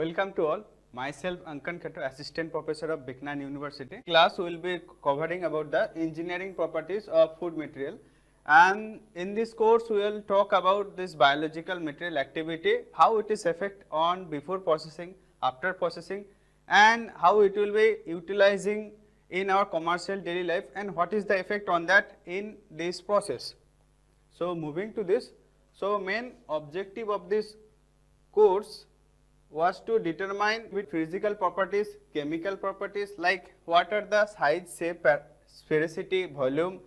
Welcome to all. Myself Ankan Khattar, Assistant Professor of Viknan University. Class will be covering about the engineering properties of food material, and in this course we will talk about this biological material activity, how it is effect on before processing, after processing, and how it will be utilizing in our commercial daily life, and what is the effect on that in this process. So moving to this, so main objective of this course was to determine with physical properties, chemical properties like what are the size, shape, sphericity, volume,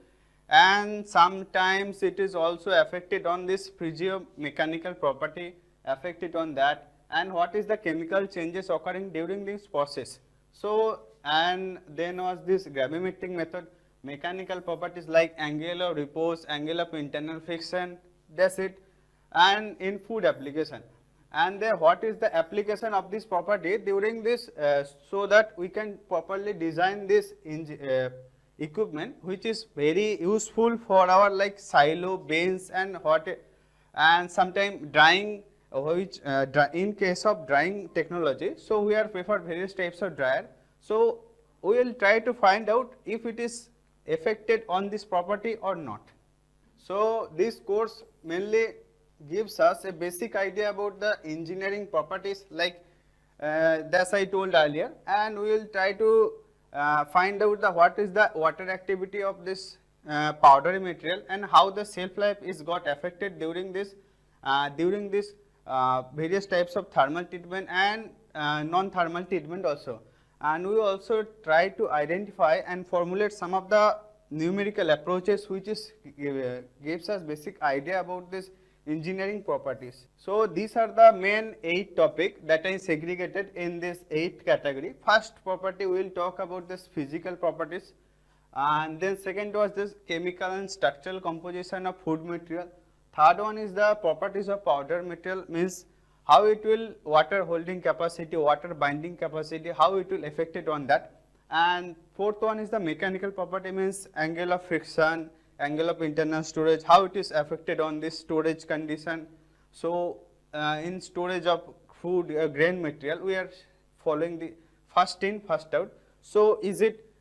and sometimes it is also affected on this physiomechanical property, affected on that, and what is the chemical changes occurring during this process. So and then was this gravimetric method, mechanical properties like angle of repose, angle of internal friction, that's it, and in food application. And what is the application of this property during this so that we can properly design this equipment which is very useful for our like silo, bench, and sometimes drying, which in case of drying technology, so we are prefer various types of dryer. So we will try to find out if it is affected on this property or not. So this course mainly gives us a basic idea about the engineering properties like as I told earlier, and we will try to find out the what is the water activity of this powdery material and how the shelf life is got affected during this various types of thermal treatment and non-thermal treatment also. And we also try to identify and formulate some of the numerical approaches which is gives us basic idea about this engineering properties. So these are the main 8 topics that I segregated in this 8 category. First property we will talk about this physical properties, and then second was this chemical and structural composition of food material. Third one is the properties of powder material, means how it will water holding capacity, water binding capacity, how it will affect it on that. And fourth one is the mechanical property, means angle of friction, angle of internal storage, how it is affected on this storage condition. So in storage of food grain material, we are following the first in first out. So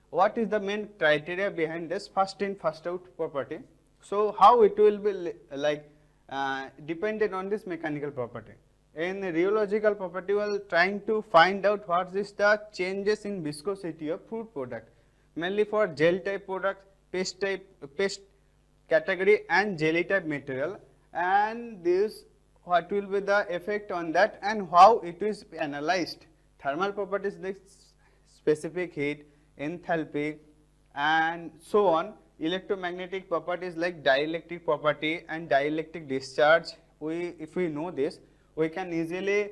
what is the main criteria behind this first in first out property? So how it will be like dependent on this mechanical property. In rheological property, we are trying to find out what is the changes in viscosity of food product, mainly for gel type product, paste category, and jelly type material, and this what will be the effect on that and how it is analyzed. Thermal properties like specific heat, enthalpy, and so on. Electromagnetic properties like dielectric property and dielectric discharge. If we know this, we can easily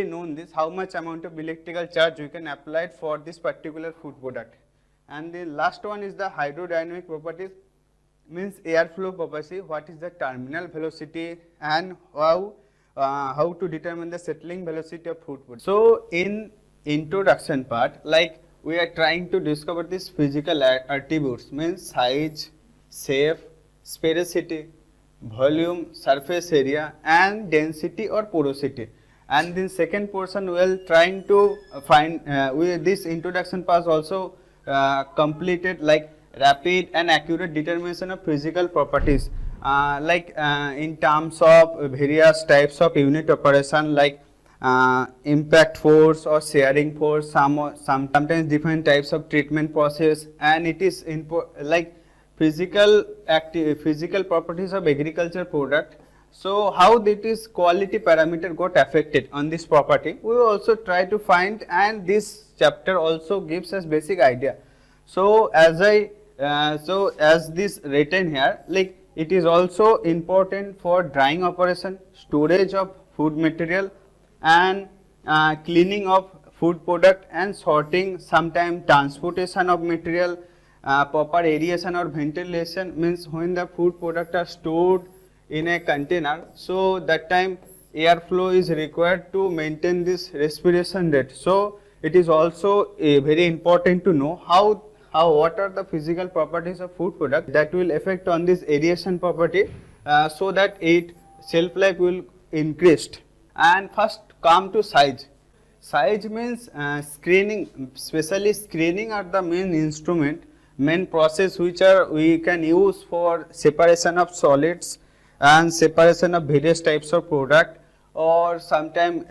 know this how much amount of electrical charge we can apply for this particular food product. And the last one is the hydrodynamic properties, means airflow property, what is the terminal velocity and how to determine the settling velocity of food product. So in introduction part, like we are trying to discover this physical attributes, means size, shape, sphericity, volume, surface area, and density or porosity. And in second portion we are trying to find this introduction part also completed like rapid and accurate determination of physical properties in terms of various types of unit operation like impact force or shearing force, sometimes different types of treatment process, and it is like physical properties of agriculture product. So how that is quality parameter got affected on this property, we will also try to find, and this chapter also gives us basic idea. So as this written here, like it is also important for drying operation, storage of food material, and cleaning of food product, and sorting, sometime transportation of material, proper aeration or ventilation, means when the food product are stored in a container, so that time airflow is required to maintain this respiration rate. So it is also very important to know what are the physical properties of food product that will affect on this aeration property so that its shelf life will increased. And first come to size. Size means screening, especially screening are the main instrument, main process which we can use for separation of solids and separation of various types of product, or sometime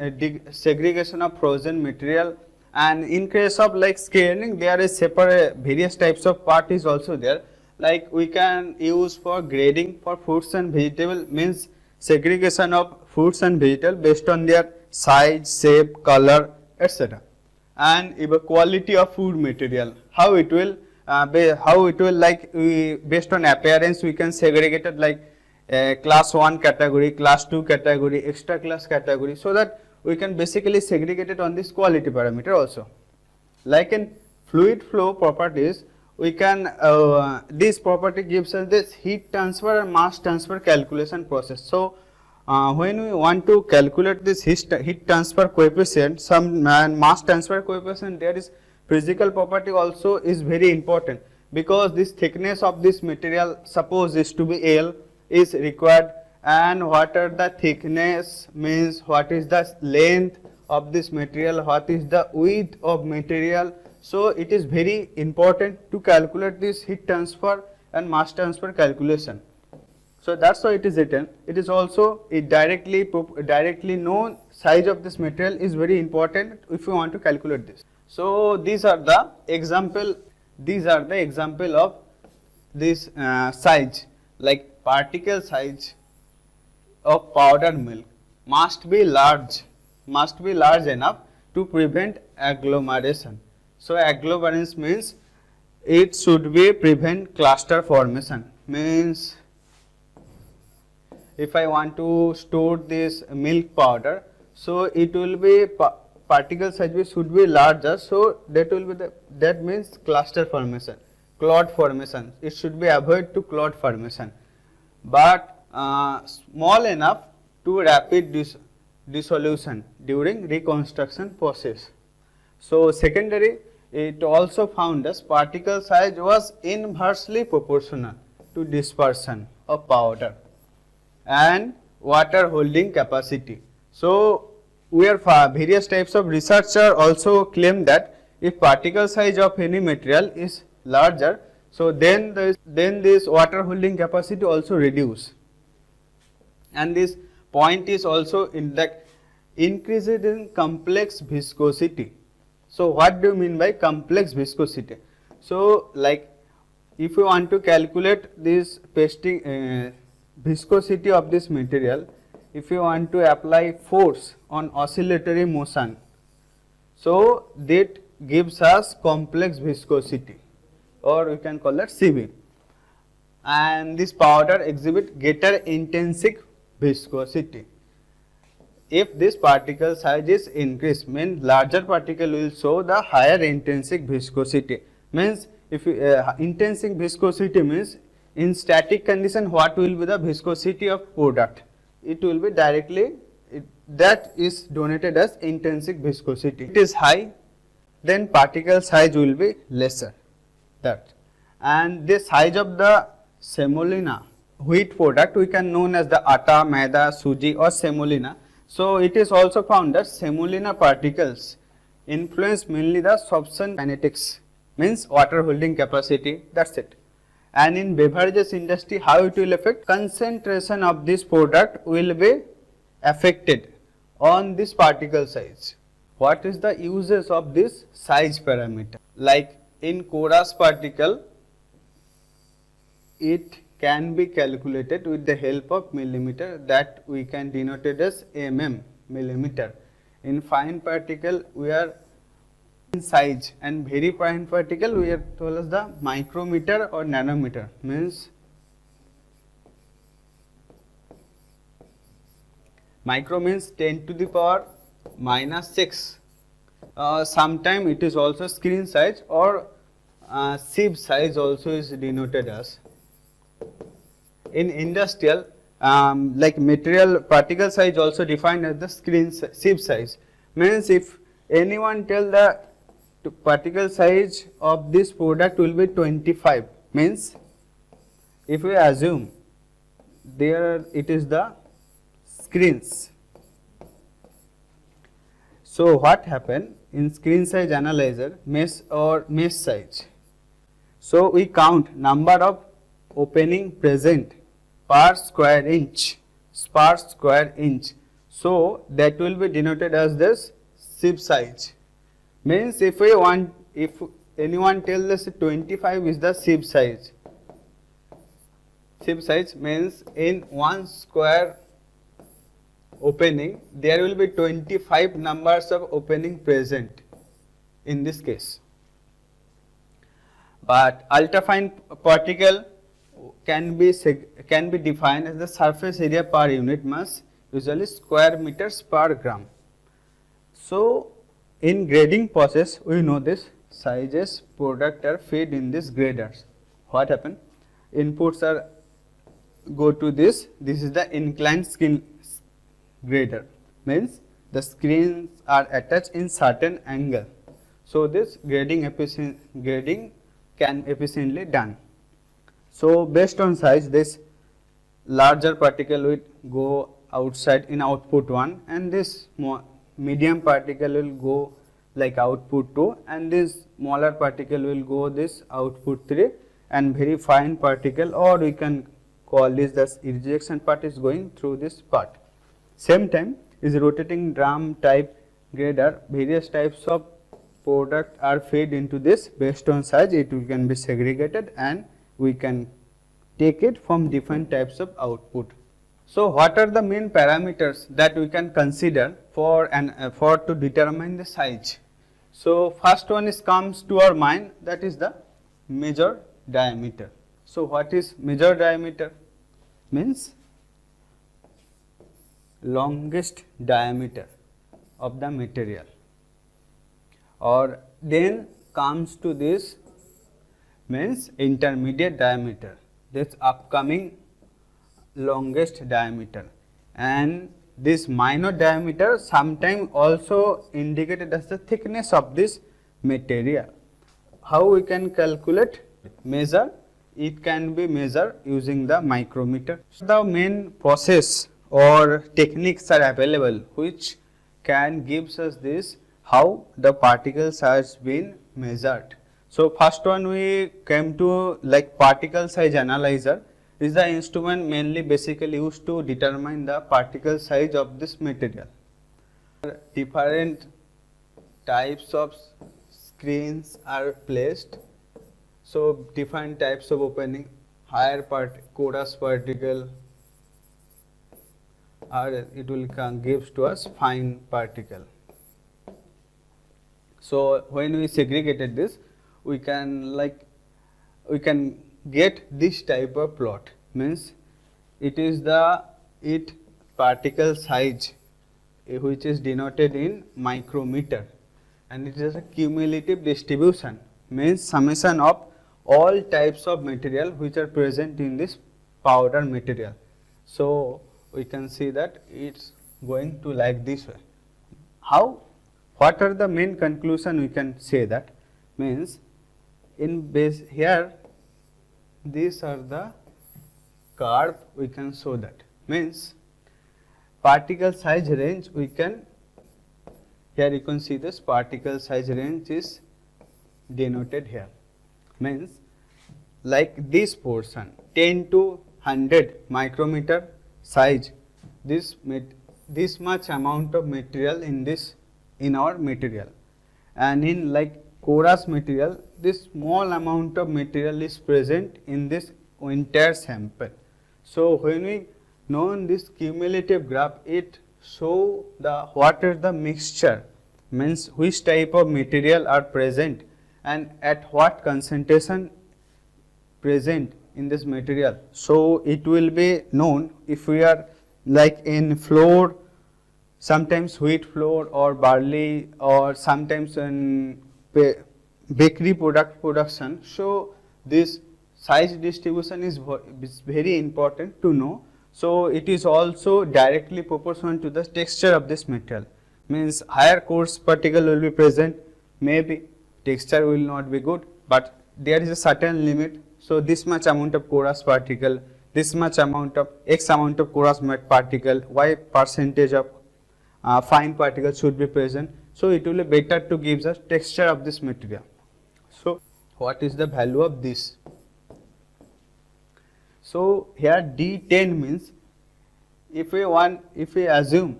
segregation of frozen material. And in case of like screening, there is separate various types of part is also there, like we can use for grading for fruits and vegetable, means segregation of fruits and vegetable based on their size, shape, color, etc. And even quality of food material, how it will like based on appearance we can segregate it, like class 1 category, class 2 category, extra class category, so that we can basically segregate it on this quality parameter also. Like in fluid flow properties, we can this property gives us this heat transfer and mass transfer calculation process. So when we want to calculate this heat transfer coefficient, some mass transfer coefficient, there is physical property also is very important, because this thickness of this material, suppose is to be L, is required, and what are the thickness means what is the length of this material, what is the width of material. So it is very important to calculate this heat transfer and mass transfer calculation. So that's why it is written. It is also directly known size of this material is very important if you want to calculate this. So these are the example. These are the example of this size, like particle size of powdered milk must be large enough to prevent agglomeration. So agglomeration means it should be prevent cluster formation, means if I want to store this milk powder, so it will be particle size should be larger, so that will be that means cluster formation, clot formation. It should be avoid to clot formation, but small enough to rapid dissolution during reconstruction process. So secondary, it also found as particle size was inversely proportional to dispersion of powder and water holding capacity. So where various types of researcher also claim that if particle size of any material is larger, so then this water holding capacity also reduce. And this point is also in that increases in complex viscosity. So what do you mean by complex viscosity? So like if you want to calculate this pasting viscosity of this material, if you want to apply force on oscillatory motion, so that gives us complex viscosity, or we can call it CV. And this powder exhibit greater intrinsic viscosity. If this particle size is increased, means larger particle will show the higher intrinsic viscosity. Means if intrinsic viscosity means in static condition what will be the viscosity of product, it will be directly that is denoted as intrinsic viscosity. It is high, then particle size will be lesser, that. And the size of the semolina wheat product we can known as the atta, maida, suji or semolina. So it is also found that semolina particles influence mainly the sorption kinetics, means water holding capacity, that's it. And in beverages industry, how it will affect? Concentration of this product will be affected on this particle size. What is the uses of this size parameter? Like in porous particle, it can be calculated with the help of millimeter, that we can denote it as millimeter. In fine particle we are in size, and very fine particle we are told as the micrometer or nanometer, means micro means 10 to the power minus 6. Sometime it is also screen size or sieve size also is denoted as. In industrial, like material particle size also defined as the screen sieve size, means if anyone tell the particle size of this product will be 25, means if we assume there it is the screens, So what happen in screen size analyzer, mesh size? So we count number of opening present per square inch. So that will be denoted as this sieve size. Means if anyone tells us 25 is the sieve size. Sieve size means in 1 square opening there will be 25 numbers of opening present in this case. But ultrafine particle can be defined as the surface area per unit mass, usually square meters per gram. So in grading process we know this sizes product are fed in this graders. What happen? Inputs are go to this is the inclined screen grader, means the screens are attached in certain angle. So this grading can efficiently done. So based on size, this larger particle will go outside in output 1 and this medium particle will go like output 2 and this smaller particle will go this output 3 and very fine particle, or we can call this the ejection part, is going through this part. Same time is rotating drum type grader, various types of product are fed into this. Based on size it can be segregated and we can take it from different types of output. So what are the main parameters that we can consider for to determine the size? So first one comes to our mind, that is the measure diameter. So what is measure diameter? Means longest diameter of the material, or then comes to this means intermediate diameter, this upcoming longest diameter, and this minor diameter sometimes also indicated as the thickness of this material. How we can calculate, measure? It can be measured using the micrometer. So the main process or techniques are available which can gives us this how the particles has been measured. So first one we came to like particle size analyzer is the instrument mainly basically used to determine the particle size of this material. Different types of screens are placed. So different types of opening, higher coarse particle, or it will gives to us fine particle. So when we segregated this, we can get this type of plot, means it is the particle size which is denoted in micrometer, and it is a cumulative distribution, means summation of all types of material which are present in this powder material. So we can see that it's going to like this way. How? What are the main conclusion we can say that? Means in base here these are the curve we can show that, means particle size range we can, here you can see this particle size range is denoted here, means like this portion 10 to 100 micrometer size, this much amount of material in our material, and in like coarse material this small amount of material is present in this entire sample. So when we know this cumulative graph, it show the what is the mixture, means which type of material are present and at what concentration present in this material. So it will be known if we are like in flour, sometimes wheat flour or barley, or sometimes in bakery production. So this size distribution is very important to know. So it is also directly proportional to the texture of this material, means higher coarse particle will be present, maybe texture will not be good, but there is a certain limit. So this much amount of coarse particle, this much amount of X amount of coarse particle, Y percentage of fine particle should be present. So it will be better to give us texture of this material. So what is the value of this? So here D10 means if we assume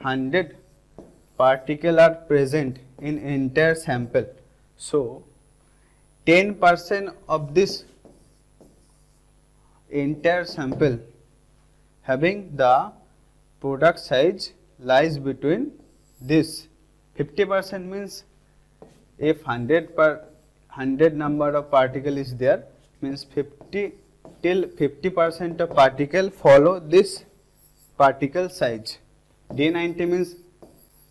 100 particles are present in entire sample, so 10% of this entire sample having the product size lies between this. 50% means if 100 number of particle is there, means 50% of particle follow this particle size. D90 means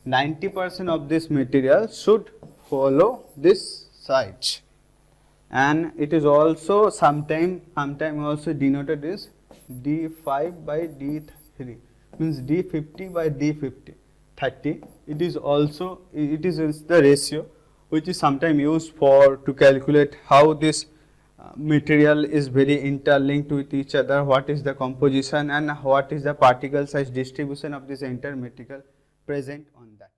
90% of this material should follow this size, and it is also sometime also denoted as D5 by D3, means D50 by D50 30. It is the ratio which is sometimes used for to calculate how this material is very interlinked with each other, what is the composition and what is the particle size distribution of this entire material present on that.